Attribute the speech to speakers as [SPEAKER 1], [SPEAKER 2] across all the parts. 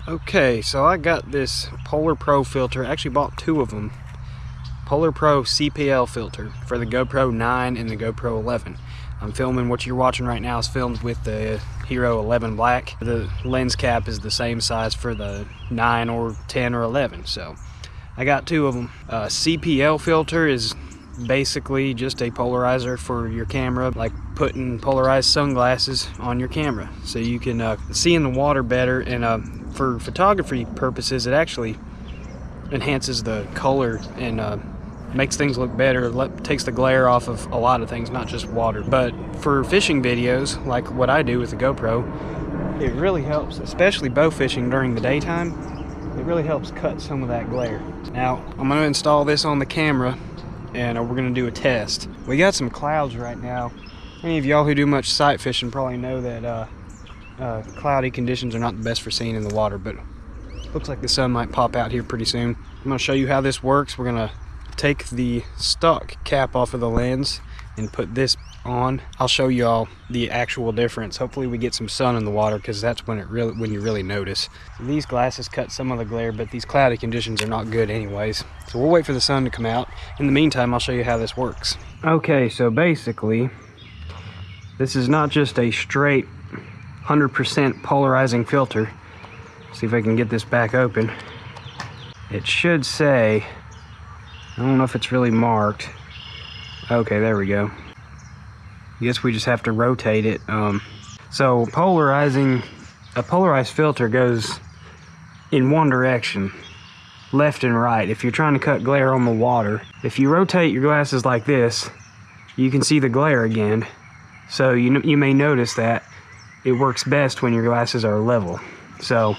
[SPEAKER 1] Okay, so I got this Polar Pro filter. I actually bought two of them. Polar Pro CPL filter for the GoPro 9 and the GoPro 11. I'm filming what you're watching right now is filmed with the Hero 11 Black. The lens cap is the same size for the 9 or 10 or 11, so I got two of them. CPL filter is basically just a polarizer for your camera, like putting polarized sunglasses on your camera so you can see in the water better, and for photography purposes it actually enhances the color and makes things look better, takes the glare off of a lot of things, not just water. But for fishing videos like what I do with the GoPro, it really helps, especially bow fishing during the daytime. It really helps cut some of that glare. Now I'm going to install this on the camera and we're going to do a test. We got some clouds right now. Any of y'all who do much sight fishing probably know that cloudy conditions are not the best for seeing in the water, but looks like the sun might pop out here pretty soon. I'm going to show you how this works. We're going to take the stock cap off of the lens and put this on. I'll show you all the actual difference. Hopefully we get some sun in the water, because that's when you really notice. These glasses cut some of the glare, but these cloudy conditions are not good anyways. So we'll wait for the sun to come out. In the meantime, I'll show you how this works. Okay, so basically, this is not just a straight 100% polarizing filter. See if I can get this back open. It should say, I don't know if it's really marked. Okay, there we go. I guess we just have to rotate it. So a polarized filter goes in one direction, left and right. If you're trying to cut glare on the water, if you rotate your glasses like this, you can see the glare again. So you may notice that it works best when your glasses are level. So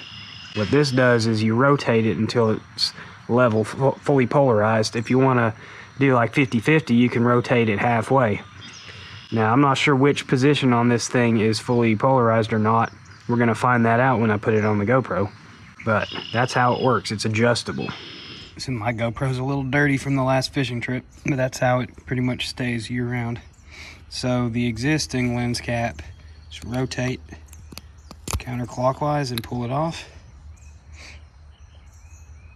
[SPEAKER 1] what this does is you rotate it until it's level, fully polarized. If you want to do like 50-50, you can rotate it halfway. Now I'm not sure which position on this thing is fully polarized or not. We're going to find that out when I put it on the GoPro, but that's how it works. It's adjustable. So my GoPro's a little dirty from the last fishing trip, but that's how it pretty much stays year round. So the existing lens cap, just rotate counterclockwise and pull it off.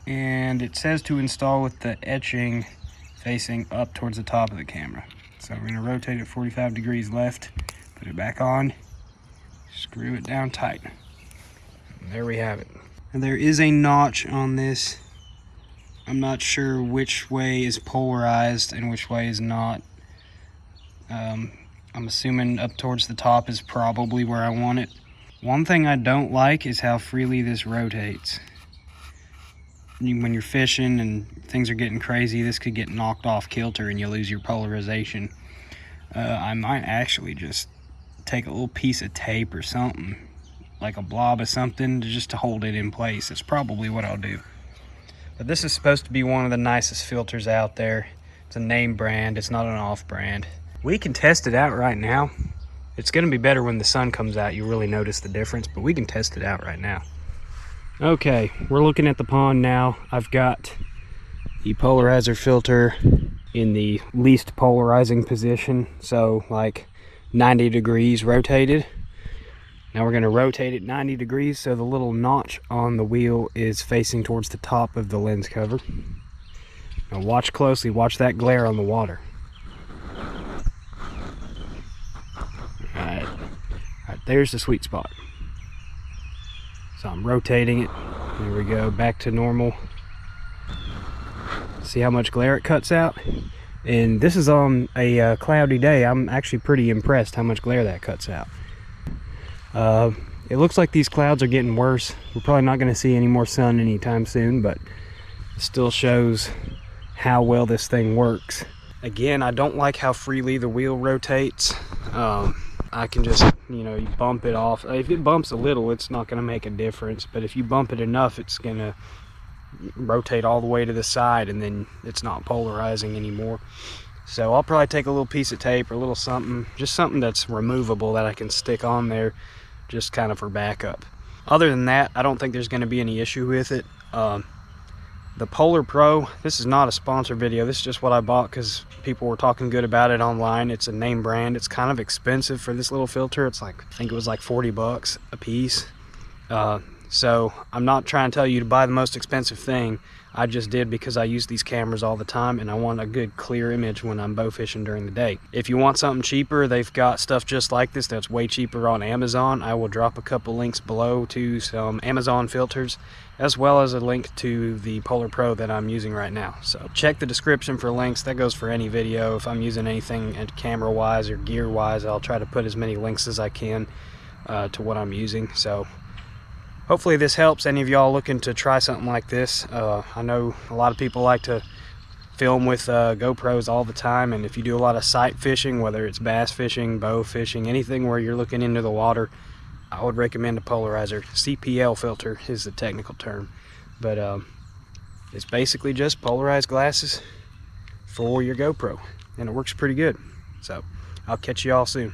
[SPEAKER 1] And it says to install with the etching facing up towards the top of the camera. So we're going to rotate it 45 degrees left, put it back on, screw it down tight. And there we have it. And there is a notch on this. I'm not sure which way is polarized and which way is not. I'm assuming up towards the top is probably where I want it. One thing I don't like is how freely this rotates. When you're fishing and things are getting crazy, this could get knocked off kilter and you lose your polarization. I might actually just take a little piece of tape or something, like a blob of something, just to hold it in place. That's probably what I'll do. But this is supposed to be one of the nicest filters out there. It's a name brand, it's not an off brand. We can test it out right now. It's going to be better when the sun comes out. You really notice the difference, but we can test it out right now. Okay, we're looking at the pond now. I've got the polarizer filter in the least polarizing position, so like 90 degrees rotated. Now we're going to rotate it 90 degrees so the little notch on the wheel is facing towards the top of the lens cover. Now watch closely, watch that glare on the water. Alright, there's the sweet spot. So I'm rotating it. There we go, back to normal. See how much glare it cuts out? And this is on a cloudy day. I'm actually pretty impressed how much glare that cuts out. It looks like these clouds are getting worse. We're probably not going to see any more sun anytime soon, but it still shows how well this thing works. Again, I don't like how freely the wheel rotates. I can just, you bump it off. If it bumps a little, it's not going to make a difference, but if you bump it enough, it's going to rotate all the way to the side, and then it's not polarizing anymore. So I'll probably take a little piece of tape or a little something, just something that's removable that I can stick on there, just kind of for backup. Other than that, I don't think there's going to be any issue with it. The Polar Pro, this is not a sponsor video, this is just what I bought because people were talking good about it online. It's a name brand. It's kind of expensive for this little filter. It's like, I think it was like 40 bucks a piece. So I'm not trying to tell you to buy the most expensive thing. I just did because I use these cameras all the time and I want a good clear image when I'm bow fishing during the day. If you want something cheaper, they've got stuff just like this that's way cheaper on Amazon. I will drop a couple links below to some Amazon filters, as well as a link to the Polar Pro that I'm using right now. So check the description for links. That goes for any video. If I'm using anything camera wise or gear wise, I'll try to put as many links as I can to what I'm using. So hopefully this helps any of y'all looking to try something like this. I know a lot of people like to film with GoPros all the time, and if you do a lot of sight fishing, whether it's bass fishing, bow fishing, anything where you're looking into the water, I would recommend a polarizer. CPL filter is the technical term, but it's basically just polarized glasses for your GoPro, and it works pretty good. So I'll catch you all soon.